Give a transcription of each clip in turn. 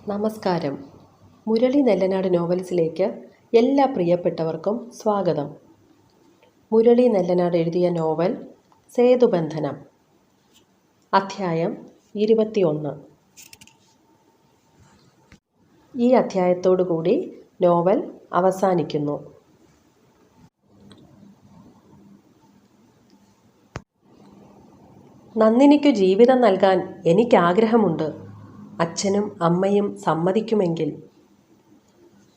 നമസ്കാരം. മുരളി നെല്ലനാട് നോവൽസിലേക്ക് എല്ലാ പ്രിയപ്പെട്ടവർക്കും സ്വാഗതം. മുരളി നെല്ലനാട് എഴുതിയ നോവൽ സേതുബന്ധനം, അധ്യായം 21. ഈ അധ്യായത്തോടുകൂടി നോവൽ അവസാനിക്കുന്നു. നന്ദിനിക്കു ജീവിതം നൽകാൻ എനിക്കാഗ്രഹമുണ്ട്. അച്ഛനും അമ്മയും സമ്മതിക്കുമെങ്കിൽ.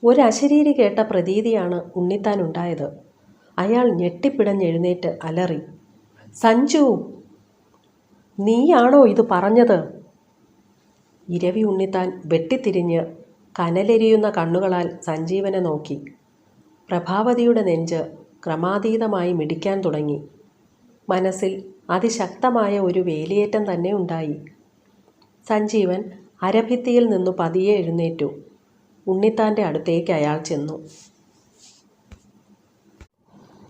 ഒരശരീരി കേട്ട പ്രതീതിയാണ് ഉണ്ണിത്താനുണ്ടായത്. അയാൾ ഞെട്ടിപ്പിടഞ്ഞെഴുന്നേറ്റ് അലറി, "സഞ്ജു, നീയാണോ ഇത് പറഞ്ഞത്?" ഇരവി ഉണ്ണിത്താൻ വെട്ടിത്തിരിഞ്ഞ് കനലെരിയുന്ന കണ്ണുകളാൽ സഞ്ജീവനെ നോക്കി. പ്രഭാവതിയുടെ നെഞ്ച് ക്രമാതീതമായി മിടിക്കാൻ തുടങ്ങി. മനസ്സിൽ അതിശക്തമായ ഒരു വേലിയേറ്റം തന്നെ ഉണ്ടായി. സഞ്ജീവൻ അരഭിത്തിയിൽ നിന്നു പതിയെ എഴുന്നേറ്റു. ഉണ്ണിത്താൻ്റെ അടുത്തേക്ക് അയാൾ ചെന്നു.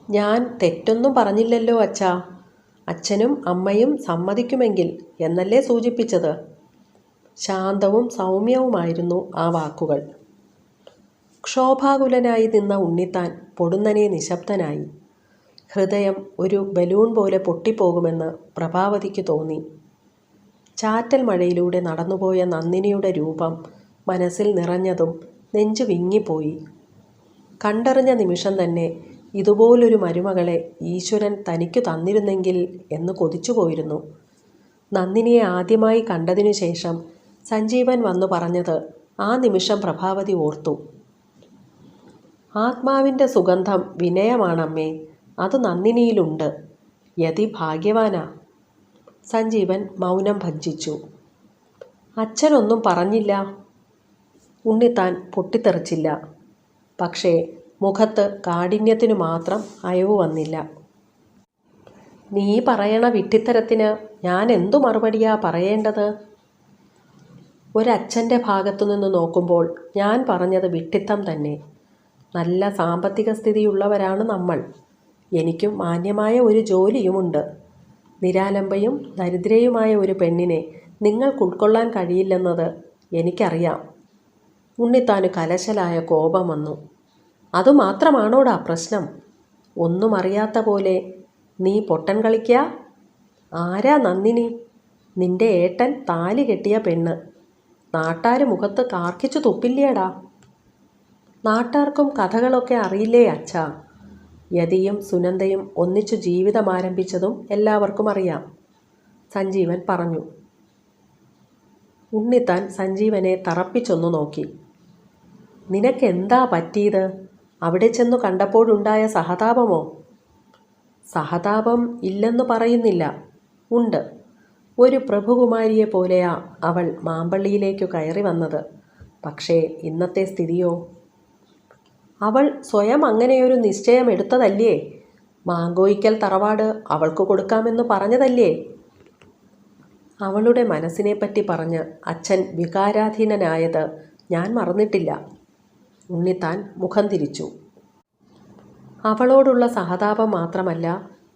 "ഞാൻ തെറ്റൊന്നും പറഞ്ഞില്ലല്ലോ അച്ഛാ. അച്ഛനും അമ്മയും സമ്മതിക്കുമെങ്കിൽ എന്നല്ലേ സൂചിപ്പിച്ചത്?" ശാന്തവും സൗമ്യവുമായിരുന്നു ആ വാക്കുകൾ. ക്ഷോഭാകുലനായി നിന്ന ഉണ്ണിത്താൻ പൊടുന്നനെ നിശബ്ദനായി. ഹൃദയം ഒരു ബലൂൺ പോലെ പൊട്ടിപ്പോകുമെന്ന് പ്രഭാവതിക്ക് തോന്നി. ചാറ്റൽ മഴയിലൂടെ നടന്നുപോയ നന്ദിനിയുടെ രൂപം മനസ്സിൽ നിറഞ്ഞതും നെഞ്ചു വിങ്ങിപ്പോയി. കണ്ടറിഞ്ഞ നിമിഷം തന്നെ ഇതുപോലൊരു മരുമകളെ ഈശ്വരൻ തനിക്കു തന്നിരുന്നെങ്കിൽ എന്ന് കൊതിച്ചുപോയിരുന്നു. നന്ദിനിയെ ആദ്യമായി കണ്ടതിനു ശേഷം സഞ്ജീവൻ വന്നു പറഞ്ഞത് ആ നിമിഷം പ്രഭാവതി ഓർത്തു. "ആത്മാവിൻ്റെ സുഗന്ധം വിനയമാണമ്മേ, അത് നന്ദിനിയിലുണ്ട്. യതി ഭാഗ്യവാനാ." സഞ്ജീവൻ മൗനം ഭഞ്ജിച്ചു. "അച്ഛനൊന്നും പറഞ്ഞില്ല?" ഉണ്ണിത്താൻ പൊട്ടിത്തെറിച്ചില്ല. പക്ഷേ മുഖത്ത് കാഠിന്യത്തിനു മാത്രം അയവ് വന്നില്ല. "നീ പറയണ വിഡ്ഢിത്തരത്തിന് ഞാൻ എന്തു മറുപടിയാ പറയേണ്ടത്?" "ഒരച്ഛൻ്റെ ഭാഗത്തുനിന്ന് നോക്കുമ്പോൾ ഞാൻ പറഞ്ഞത് വിഡ്ഢിത്തം തന്നെ. നല്ല സാമ്പത്തിക സ്ഥിതിയുള്ളവരാണ് നമ്മൾ. എനിക്കും മാന്യമായ ഒരു ജോലിയുമുണ്ട്. നിരാലംബയും ദരിദ്രയുമായ ഒരു പെണ്ണിനെ നിങ്ങൾക്ക് ഉൾക്കൊള്ളാൻ കഴിയില്ലെന്നത് എനിക്കറിയാം." ഉണ്ണിത്താന് കലശലായ കോപം വന്നു. "അതുമാത്രമാണോടാ പ്രശ്നം? ഒന്നും അറിയാത്ത പോലെ നീ പൊട്ടൻ കളിക്കാ? ആരാ നന്ദിനി? നിന്റെ ഏട്ടൻ താലി കെട്ടിയ പെണ്ണ്. നാട്ടാര് മുഖത്ത് കാർക്കിച്ചു തുപ്പില്ലേടാ?" "നാട്ടാർക്കും കഥകളൊക്കെ അറിയില്ലേ അച്ഛാ? യതിയും സുനന്ദയും ഒന്നിച്ചു ജീവിതം ആരംഭിച്ചതും എല്ലാവർക്കും അറിയാം," സഞ്ജീവൻ പറഞ്ഞു. ഉണ്ണിത്താൻ സഞ്ജീവനെ തറപ്പിച്ചൊന്നു നോക്കി. "നിനക്കെന്താ പറ്റിയത്? അവിടെ ചെന്നു കണ്ടപ്പോഴുണ്ടായ സഹതാപമോ?" "സഹതാപം ഇല്ലെന്നു പറയുന്നില്ല. ഉണ്ട്. ഒരു പ്രഭുകുമാരിയെ പോലെയാ അവൾ മാമ്പള്ളിയിലേക്കു കയറി വന്നത്. പക്ഷേ ഇന്നത്തെ സ്ഥിതിയോ?" "അവൾ സ്വയം അങ്ങനെയൊരു നിശ്ചയം എടുത്തതല്ലേ? മാങ്കോയിക്കൽ തറവാട് അവൾക്ക് കൊടുക്കാമെന്ന് പറഞ്ഞതല്ലേ?" "അവളുടെ മനസ്സിനെപ്പറ്റി പറഞ്ഞ് അച്ഛൻ വികാരാധീനനായത് ഞാൻ മറന്നിട്ടില്ല." ഉണ്ണിത്താൻ മുഖം തിരിച്ചു. "അവളോടുള്ള സഹതാപം മാത്രമല്ല,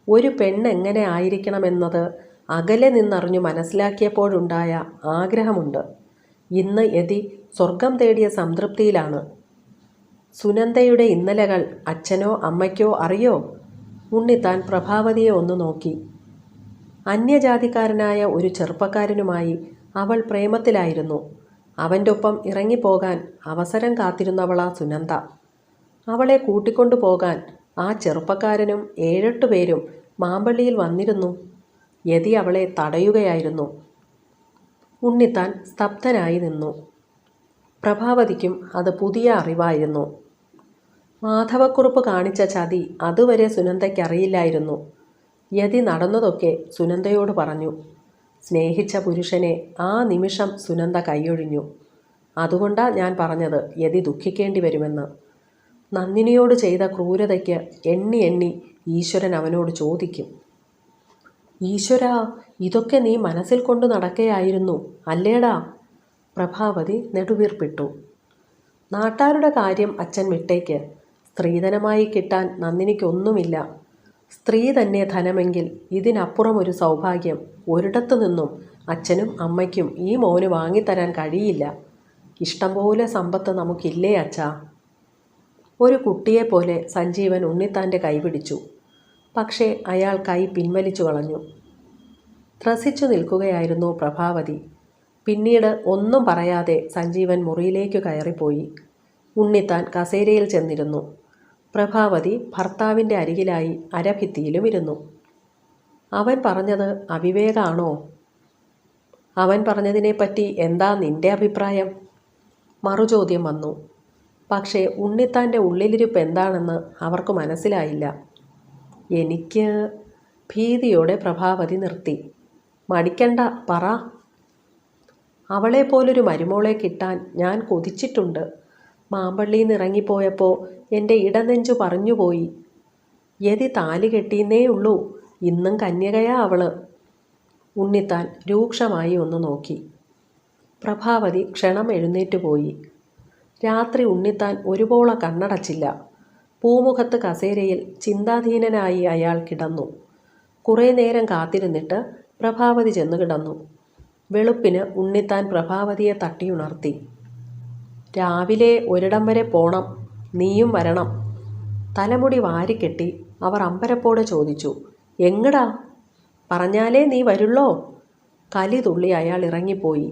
ഒരു പെണ്ണെങ്ങനെ ആയിരിക്കണമെന്നത് അകലെ നിന്നറിഞ്ഞു മനസ്സിലാക്കിയപ്പോഴുണ്ടായ ആഗ്രഹമുണ്ട്. ഇന്ന് യതി സ്വർഗം തേടിയ സംതൃപ്തിയിലാണ്." "സുനന്ദയുടെ ഇന്നലകൾ അച്ഛനോ അമ്മയ്ക്കോ അറിയോ?" ഉണ്ണിത്താൻ പ്രഭാവതിയെ ഒന്ന് നോക്കി. അന്യജാതിക്കാരനായ ഒരു ചെറുപ്പക്കാരനുമായി അവൾ പ്രേമത്തിലായിരുന്നു. അവൻ്റെ ഒപ്പം ഇറങ്ങിപ്പോകാൻ അവസരം കാത്തിരുന്നവളാ സുനന്ദ. അവളെ കൂട്ടിക്കൊണ്ടു പോകാൻ ആ ചെറുപ്പക്കാരനും 7-8 പേരും മാമ്പള്ളിയിൽ വന്നിരുന്നു. യതി അവളെ തടയുകയായിരുന്നു." ഉണ്ണിത്താൻ സ്തബ്ധനായി നിന്നു. പ്രഭാവതിക്കും അത് പുതിയ അറിവായിരുന്നു. മാധവക്കുറുപ്പ് കാണിച്ച ചതി അതുവരെ സുനന്ദയ്ക്കറിയില്ലായിരുന്നു. യതി നടന്നതൊക്കെ സുനന്ദയോട് പറഞ്ഞു. സ്നേഹിച്ച പുരുഷനെ ആ നിമിഷം സുനന്ദ കൈയൊഴിഞ്ഞു. അതുകൊണ്ടാ ഞാൻ പറഞ്ഞത് യതി ദുഃഖിക്കേണ്ടി വരുമെന്ന്. നന്ദിനിയോട് ചെയ്ത ക്രൂരതയ്ക്ക് എണ്ണി എണ്ണി ഈശ്വരൻ അവനോട് ചോദിക്കും. "ഈശ്വരാ, ഇതൊക്കെ നീ മനസ്സിൽ കൊണ്ടു നടക്കുകയായിരുന്നു അല്ലേടാ?" പ്രഭാവതി നെടുവീർപ്പിട്ടു. "നാട്ടാരുടെ കാര്യം അച്ഛൻ വിട്ടേക്ക്. സ്ത്രീധനമായി കിട്ടാൻ നന്ദിനിക്കൊന്നുമില്ല. സ്ത്രീ തന്നെ ധനമെങ്കിൽ ഇതിനപ്പുറമൊരു സൗഭാഗ്യം ഒരിടത്തു നിന്നും അച്ഛനും അമ്മയ്ക്കും ഈ മോന് വാങ്ങിത്തരാൻ കഴിയില്ല. ഇഷ്ടംപോലെ സമ്പത്ത് നമുക്കില്ലേ അച്ഛാ? ഒരു കുട്ടിയെപ്പോലെ സഞ്ജീവൻ ഉണ്ണിത്താൻ്റെ കൈ പിടിച്ചു. പക്ഷേ അയാൾ കൈ പിൻവലിച്ചു കളഞ്ഞു. ത്രസിച്ചു നിൽക്കുകയായിരുന്നു പ്രഭാവതി. പിന്നീട് ഒന്നും പറയാതെ സഞ്ജീവൻ മുറിയിലേക്ക് കയറിപ്പോയി. ഉണ്ണിത്താൻ കസേരയിൽ ചെന്നിരുന്നു. പ്രഭാവതി ഭർത്താവിൻ്റെ അരികിലായി അരഭിത്തിയിലും ഇരുന്നു. അവൻ പറഞ്ഞത് അവിവേകാണോ? അവൻ പറഞ്ഞതിനെപ്പറ്റി എന്താ നിന്റെ അഭിപ്രായം? മറുചോദ്യം വന്നു. പക്ഷേ ഉണ്ണിത്താൻ്റെ ഉള്ളിലിരിപ്പ് എന്താണെന്ന് അവർക്ക് മനസ്സിലായില്ല. എനിക്ക് ഭീതിയോടെ പ്രഭാവതി നിർത്തി. മടിക്കണ്ട, പറ. അവളെപ്പോലൊരു മരുമോളെ കിട്ടാൻ ഞാൻ കൊതിച്ചിട്ടുണ്ട്. മാമ്പള്ളിയിൽ നിന്ന് ഇറങ്ങിപ്പോയപ്പോൾ എൻ്റെ ഇടനെഞ്ചു പറഞ്ഞുപോയി. യതി താലി കെട്ടിയെന്നേ ഉള്ളൂ, ഇന്നും കന്യകയാ അവള്. ഉണ്ണിത്താൻ രൂക്ഷമായി ഒന്ന് നോക്കി. പ്രഭാവതി ക്ഷണം എഴുന്നേറ്റ് പോയി. രാത്രി ഉണ്ണിത്താൻ ഒരുപോള കണ്ണടച്ചില്ല. പൂമുഖത്ത് കസേരയിൽ ചിന്താധീനനായി അയാൾ കിടന്നു. കുറേ നേരം കാത്തിരുന്നിട്ട് പ്രഭാവതി ചെന്ന് കിടന്നു. വെളുപ്പിന് ഉണ്ണിത്താൻ പ്രഭാവതിയെ തട്ടിയുണർത്തി. രാവിലെ ഒരിടം വരെ പോണം, നീയും വരണം. തലമുടി വാരിക്കെട്ടി അവർ അമ്പരപ്പോടെ ചോദിച്ചു. എങ്ങടാ? പറഞ്ഞാലേ നീ വരുള്ളോ? കലി തുള്ളി അയാൾ ഇറങ്ങിപ്പോയി.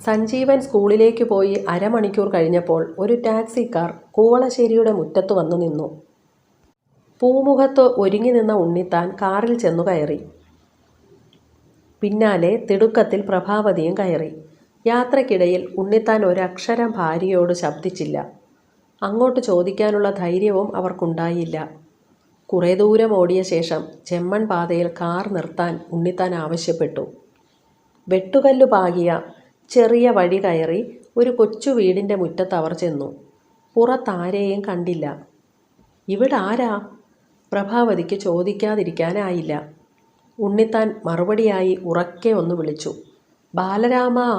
സഞ്ജീവൻ സ്കൂളിലേക്ക് പോയി അരമണിക്കൂർ കഴിഞ്ഞപ്പോൾ ഒരു ടാക്സിക്കാർ കൂവളശ്ശേരിയുടെ മുറ്റത്ത് വന്നു നിന്നു. പൂമുഖത്ത് ഒരുങ്ങി നിന്ന ഉണ്ണിത്താൻ കാറിൽ ചെന്നു കയറി. പിന്നാലെ തിടുക്കത്തിൽ പ്രഭാവതിയും കയറി. യാത്രക്കിടയിൽ ഉണ്ണിത്താൻ ഒരക്ഷരം ഭാര്യയോട് ശബ്ദിച്ചില്ല. അങ്ങോട്ട് ചോദിക്കാനുള്ള ധൈര്യവും അവർക്കുണ്ടായില്ല. കുറേ ദൂരം ഓടിയ ശേഷം ചെമ്മൺ പാതയിൽ കാർ നിർത്താൻ ഉണ്ണിത്താൻ ആവശ്യപ്പെട്ടു. വെട്ടുകല്ലു പാകിയ ചെറിയ വഴി കയറി ഒരു കൊച്ചു വീടിൻ്റെ മുറ്റത്ത് അവർ ചെന്നു. പുറത്താരെയും കണ്ടില്ല. ഇവിടെ ആരാ? പ്രഭാവതിക്ക് ചോദിക്കാതിരിക്കാനായില്ല. ഉണ്ണിത്താൻ മറുപടിയായി ഉറക്കെ ഒന്ന് വിളിച്ചു. ബാലരാമാ.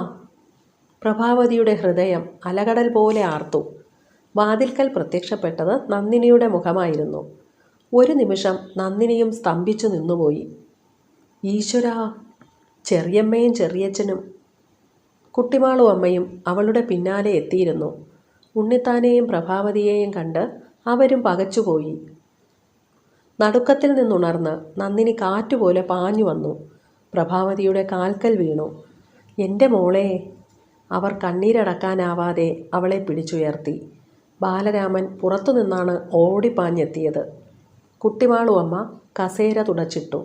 പ്രഭാവതിയുടെ ഹൃദയം അലകടൽ പോലെ ആർത്തു. വാതിൽക്കൽ പ്രത്യക്ഷപ്പെട്ടത് നന്ദിനിയുടെ മുഖമായിരുന്നു. ഒരു നിമിഷം നന്ദിനിയും സ്തംഭിച്ചു നിന്നുപോയി. ഈശ്വരാ! ചെറിയമ്മയും ചെറിയച്ഛനും കുട്ടിമാളു അമ്മയും അവളുടെ പിന്നാലെ എത്തിയിരുന്നു. ഉണ്ണിത്താനെയും പ്രഭാവതിയെയും കണ്ട് അവരും പകച്ചുപോയി. നടുക്കത്തിൽ നിന്നുണർന്ന് നന്ദിനി കാറ്റുപോലെ പാഞ്ഞു വന്നു. പ്രഭാവതിയുടെ കാൽക്കൽ വീണു. എൻ്റെ മോളെ! അവർ കണ്ണീരടക്കാനാവാതെ അവളെ പിടിച്ചുയർത്തി. ബാലരാമൻ പുറത്തുനിന്നാണ് ഓടിപ്പാഞ്ഞെത്തിയത്. കുട്ടിമാളു അമ്മ കസേര തുടച്ചിട്ടു.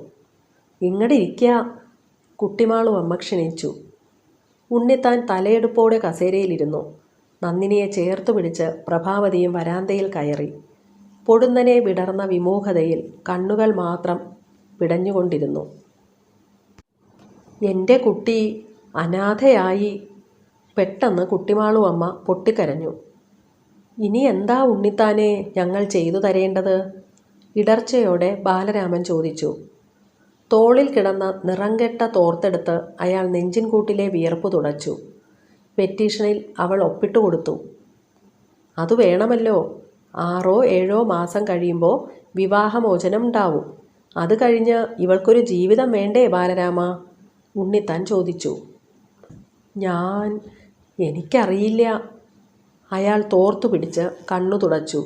ഇങ്ങടിരിക്കുക, കുട്ടിമാളു അമ്മ ക്ഷണിച്ചു. ഉണ്ണിത്താൻ തലയെടുപ്പോടെ കസേരയിലിരുന്നു. നന്ദിനിയെ ചേർത്തു പിടിച്ച് പ്രഭാവതിയും വരാന്തയിൽ കയറി. പൊടുന്നനെ വിടർന്ന വിമൂഖതയിൽ കണ്ണുകൾ മാത്രം പിടഞ്ഞുകൊണ്ടിരുന്നു. എൻ്റെ കുട്ടി അനാഥയായി. പെട്ടെന്ന് കുട്ടിമാളു അമ്മ പൊട്ടിക്കരഞ്ഞു. ഇനി എന്താ ഉണ്ണിത്താനെ ഞങ്ങൾ ചെയ്തു തരേണ്ടത്? ഇടർച്ചയോടെ ബാലരാമൻ ചോദിച്ചു. തോളിൽ കിടന്ന നിറംകെട്ട തോർത്തെടുത്ത് അയാൾ നെഞ്ചിൻകൂട്ടിലെ വിയർപ്പ് തുടച്ചു. പെറ്റീഷനിൽ അവൾ ഒപ്പിട്ടു കൊടുത്തു. അത് വേണമല്ലോ. 6-7 മാസം കഴിയുമ്പോൾ വിവാഹമോചനം ഉണ്ടാവും. അത് കഴിഞ്ഞ് ഇവൾക്കൊരു ജീവിതം വേണ്ടേ ബാലരാമ? ഉണ്ണിത്താൻ ചോദിച്ചു. എനിക്കറിയില്ല. അയാൾ തോർത്തു പിടിച്ച് കണ്ണു തുടച്ചു.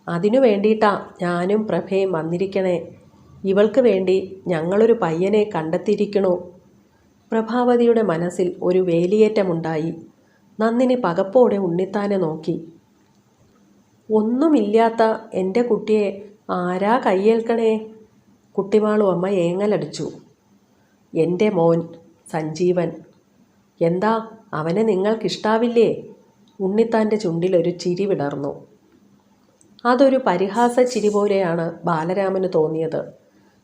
അതിനു വേണ്ടിയിട്ടാ ഞാനും പ്രഭയും വന്നിരിക്കണേ. ഇവൾക്ക് വേണ്ടി ഞങ്ങളൊരു പയ്യനെ കണ്ടെത്തിയിരിക്കണു. പ്രഭാവതിയുടെ മനസ്സിൽ ഒരു വേലിയേറ്റമുണ്ടായി. നന്ദിനി പകപ്പോടെ ഉണ്ണിത്താനെ നോക്കി. ഒന്നുമില്ലാത്ത എൻ്റെ കുട്ടിയെ ആരാ കയ്യേൽക്കണേ? കുട്ടിമാളു അമ്മ ഏങ്ങലടിച്ചു. എൻ്റെ മോൻ സഞ്ജീവൻ. എന്താ, അവനെ നിങ്ങൾക്കിഷ്ടാവില്ലേ? ഉണ്ണിത്താൻ്റെ ചുണ്ടിലൊരു ചിരി വിടർന്നു. അതൊരു പരിഹാസ ചിരി പോലെയാണ് ബാലരാമന് തോന്നിയത്.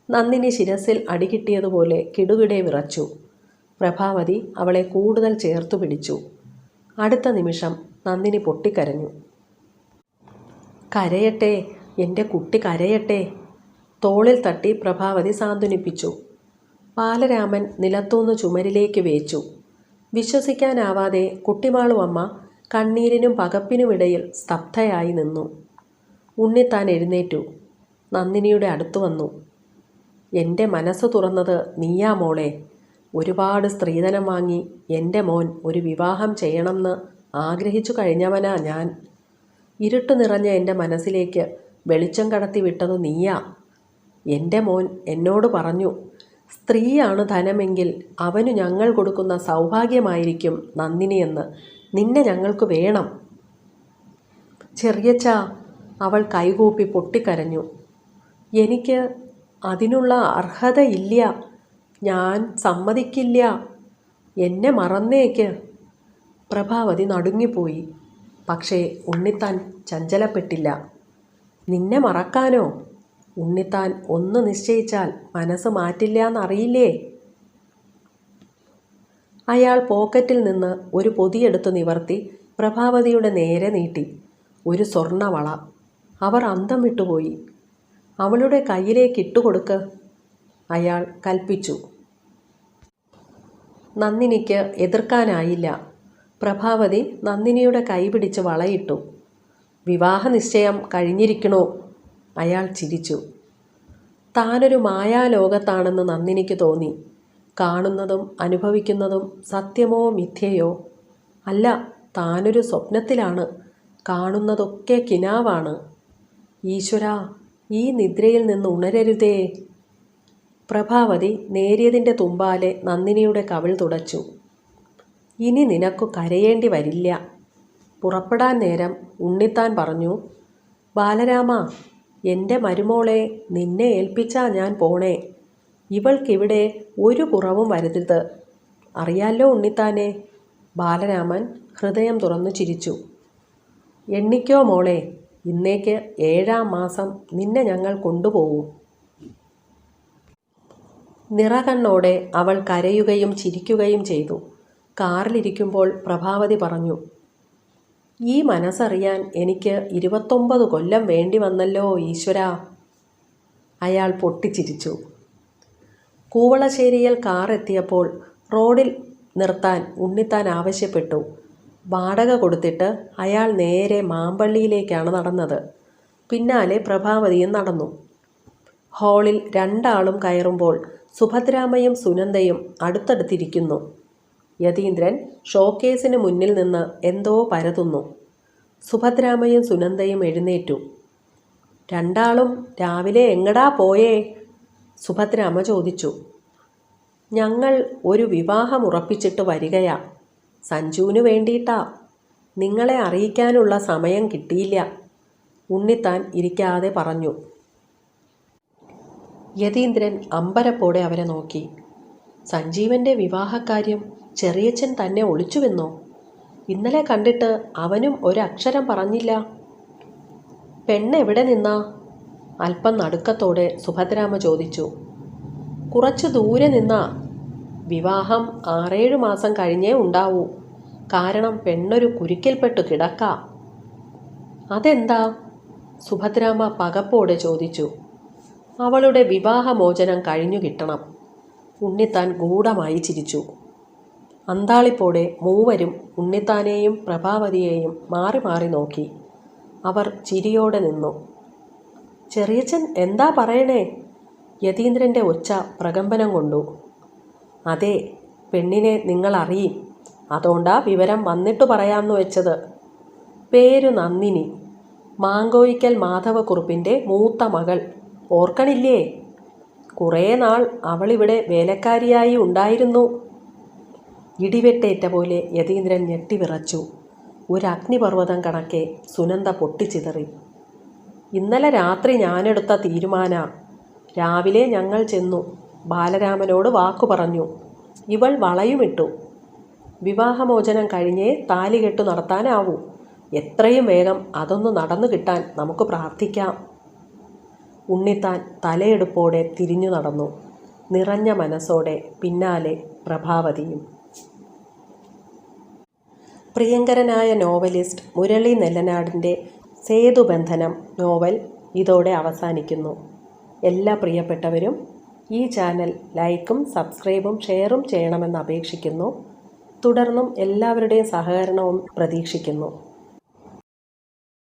നന്ദിനി ശിരസിൽ അടികിട്ടിയതുപോലെ കിടുകിടെ വിറച്ചു. പ്രഭാവതി അവളെ കൂടുതൽ ചേർത്തു പിടിച്ചു. അടുത്ത നിമിഷം നന്ദിനി പൊട്ടിക്കരഞ്ഞു. കരയട്ടെ, എൻ്റെ കുട്ടി കരയട്ടെ. തോളിൽ തട്ടി പ്രഭാവതി സാന്ത്വനിപ്പിച്ചു. ബാലരാമൻ നിലത്തൂന്ന് ചുമരിലേക്ക് വേച്ചു. വിശ്വസിക്കാനാവാതെ കുട്ടിമാളു അമ്മ കണ്ണീരിനും പകപ്പിനുമിടയിൽ സ്തബ്ധയായി നിന്നു. ഉണ്ണിത്താൻ എഴുന്നേറ്റു. നന്ദിനിയുടെ അടുത്തു വന്നു. എൻ്റെ മനസ്സ് തുറന്നത് നീയാ മോളെ. ഒരുപാട് സ്ത്രീധനം വാങ്ങി എൻ്റെ മോൻ ഒരു വിവാഹം ചെയ്യണമെന്ന് ആഗ്രഹിച്ചു കഴിഞ്ഞവനാ ഞാൻ. ഇരുട്ട് നിറഞ്ഞ എൻ്റെ മനസ്സിലേക്ക് വെളിച്ചം കടത്തി വിട്ടതു നീയാ. എൻ്റെ മോൻ എന്നോട് പറഞ്ഞു, സ്ത്രീയാണ് ധനമെങ്കിൽ അവനു ഞങ്ങൾ കൊടുക്കുന്ന സൗഭാഗ്യമായിരിക്കും നന്ദിനിയെന്ന്. നിന്നെ ഞങ്ങൾക്ക് വേണം. ചെറിയച്ഛ, അവൾ കൈകൂപ്പി പൊട്ടിക്കരഞ്ഞു. എനിക്ക് അതിനുള്ള അർഹതയില്ല. ഞാൻ സമ്മതിക്കില്ല. എന്നെ മറന്നേക്ക്. പ്രഭാവതി നടുങ്ങിപ്പോയി. പക്ഷേ ഉണ്ണിത്താൻ ചഞ്ചലപ്പെട്ടില്ല. നിന്നെ മറക്കാനോ? ഉണ്ണിത്താൻ ഒന്ന് നിശ്ചയിച്ചാൽ മനസ്സ് മാറ്റില്ലാന്നറിയില്ലേ? അയാൾ പോക്കറ്റിൽ നിന്ന് ഒരു പൊതിയെടുത്ത് നിവർത്തി പ്രഭാവതിയുടെ നേരെ നീട്ടി. ഒരു സ്വർണ്ണവള. അവർ അന്തം വിട്ടുപോയി. അവളുടെ കയ്യിലേക്ക് ഇട്ടുകൊടുക്ക്, അയാൾ കൽപ്പിച്ചു. നന്ദിനിക്ക് എതിർക്കാനായില്ല. പ്രഭാവതി നന്ദിനിയുടെ കൈ പിടിച്ച് വളയിട്ടു. വിവാഹ നിശ്ചയം കഴിഞ്ഞിരിക്കണോ? അയാൾ ചിരിച്ചു. താനൊരു മായാലോകത്താണെന്ന് നന്ദിനിക്ക് തോന്നി. കാണുന്നതും അനുഭവിക്കുന്നതും സത്യമോ മിഥ്യയോ? അല്ല, താനൊരു സ്വപ്നത്തിലാണ്. കാണുന്നതൊക്കെ കിനാവാണ്. ഈശ്വരാ, ഈ നിദ്രയിൽ നിന്ന് ഉണരരുതേ. പ്രഭാവതി നേരിയതിൻ്റെ തുമ്പാലെ നന്ദിനിയുടെ കവിൾ തുടച്ചു. ഇനി നിനക്കു കരയേണ്ടി വരില്ല. പുറപ്പെടാൻ നേരം ഉണ്ണിത്താൻ പറഞ്ഞു, ബാലരാമ, എൻ്റെ മരുമോളെ നിന്നെ ഏൽപ്പിച്ചാ ഞാൻ പോണേ. ഇവൾക്കിവിടെ ഒരു കുറവും വരുത്തരുത്. അറിയാലോ ഉണ്ണിത്താനെ? ബാലരാമൻ ഹൃദയം തുറന്നു ചിരിച്ചു. എണ്ണിക്കോ മോളെ, ഇന്നേക്ക് 7-ാം മാസം നിന്നെ ഞങ്ങൾ കൊണ്ടുപോകും. നിറകണ്ണോടെ അവൾ കരയുകയും ചിരിക്കുകയും ചെയ്തു. കാറിലിരിക്കുമ്പോൾ പ്രഭാവതി പറഞ്ഞു, ഈ മനസ്സറിയാൻ എനിക്ക് 29 കൊല്ലം വേണ്ടി വന്നല്ലോ ഈശ്വരാ. അയാൾ പൊട്ടിച്ചിരിച്ചു. കൂവളശ്ശേരിയിൽ കാർ എത്തിയപ്പോൾ റോഡിൽ നിർത്താൻ ഉണ്ണിത്താൻ ആവശ്യപ്പെട്ടു. വാടക കൊടുത്തിട്ട് അയാൾ നേരെ മാമ്പള്ളിയിലേക്കാണ് നടന്നത്. പിന്നാലെ പ്രഭാവതിയും നടന്നു. ഹാളിൽ രണ്ടാളും കയറുമ്പോൾ സുഭദ്രാമ്മയും സുനന്ദയും അടുത്തടുത്തിരിക്കുന്നു. യതീന്ദ്രൻ ഷോക്കേസിന് മുന്നിൽ നിന്ന് എന്തോ പരതുന്നു. സുഭദ്രാമ്മയും സുനന്ദയും എഴുന്നേറ്റു. രണ്ടാളും രാവിലെ എങ്ങടാ പോയേ? സുഭദ്രാമ്മ ചോദിച്ചു. ഞങ്ങൾ ഒരു വിവാഹം ഉറപ്പിച്ചിട്ട് വരികയാ. സഞ്ജുവിന് വേണ്ടിയിട്ടാ. നിങ്ങളെ അറിയിക്കാനുള്ള സമയം കിട്ടിയില്ല, ഉണ്ണിത്താൻ ഇരിക്കാതെ പറഞ്ഞു. യതീന്ദ്രൻ അമ്പരപ്പോടെ അവരെ നോക്കി. സഞ്ജീവൻ്റെ വിവാഹക്കാര്യം ചെറിയച്ഛൻ തന്നെ ഒളിച്ചുവെന്നോ? ഇന്നലെ കണ്ടിട്ട് അവനും ഒരക്ഷരം പറഞ്ഞില്ല. പെണ്ണെവിടെ നിന്നാ? അല്പം നടുക്കത്തോടെ സുഭദ്രാമ്മ ചോദിച്ചു. കുറച്ചു ദൂരെ നിന്നാ. വിവാഹം 6-7 മാസം കഴിഞ്ഞേ ഉണ്ടാവൂ. കാരണം പെണ്ണൊരു കുരുക്കിൽപ്പെട്ടു കിടക്ക. അതെന്താ? സുഭദ്രാമ്മ പകപ്പോടെ ചോദിച്ചു. അവളുടെ വിവാഹമോചനം കഴിഞ്ഞു കിട്ടണം. ഉണ്ണിത്താൻ ഗൂഢമായി ചിരിച്ചു. അന്താളിപ്പോടെ മൂവരും ഉണ്ണിത്താനെയും പ്രഭാവതിയെയും മാറി മാറി നോക്കി. അവർ ചിരിയോടെ നിന്നു. ചെറിയച്ഛൻ എന്താ പറയണേ? യതീന്ദ്രൻ്റെ ഒച്ച പ്രകമ്പനം കൊണ്ടു. അതെ, പെണ്ണിനെ നിങ്ങൾ അറിയും. അതുകൊണ്ടാ വിവരം വന്നിട്ട് പറയാമെന്ന് വെച്ചത്. പേരു നന്ദിനി, മാങ്കോയിക്കൽ മാധവക്കുറുപ്പിൻ്റെ മൂത്ത മകൾ. ഓർക്കണില്ലേ? കുറേ നാൾ അവളിവിടെ വേലക്കാരിയായി ഉണ്ടായിരുന്നു. ഇടിവെട്ടേറ്റ പോലെ യതീന്ദ്രൻ ഞെട്ടിവിറച്ചു. ഒരു അഗ്നിപർവ്വതം കണക്കെ സുനന്ദ പൊട്ടിച്ചിതറി. ഇന്നലെ രാത്രി ഞാനെടുത്ത തീരുമാന. രാവിലെ ഞങ്ങൾ ചെന്നു. ബാലരാമനോട് വാക്കു പറഞ്ഞു. ഇവൾ വളയുമിട്ടു. വിവാഹമോചനം കഴിഞ്ഞേ താലികെട്ടു നടത്താനാവൂ. എത്രയും വേഗം അതൊന്നു നടന്നു കിട്ടാൻ നമുക്ക് പ്രാർത്ഥിക്കാം. ഉണ്ണിത്താൻ തലയെടുപ്പോടെ തിരിഞ്ഞു നടന്നു. നിറഞ്ഞ മനസ്സോടെ പിന്നാലെ പ്രഭാവതിയും. പ്രിയങ്കരനായ നോവലിസ്റ്റ് മുരളി നെല്ലനാടിൻ്റെ സേതുബന്ധനം നോവൽ ഇതോടെ അവസാനിക്കുന്നു. എല്ലാ പ്രിയപ്പെട്ടവരും ഈ ചാനൽ ലൈക്കും സബ്സ്ക്രൈബും ഷെയറും ചെയ്യണമെന്ന് അപേക്ഷിക്കുന്നു. തുടർന്നും എല്ലാവരുടെയും സഹകരണവും പ്രതീക്ഷിക്കുന്നു.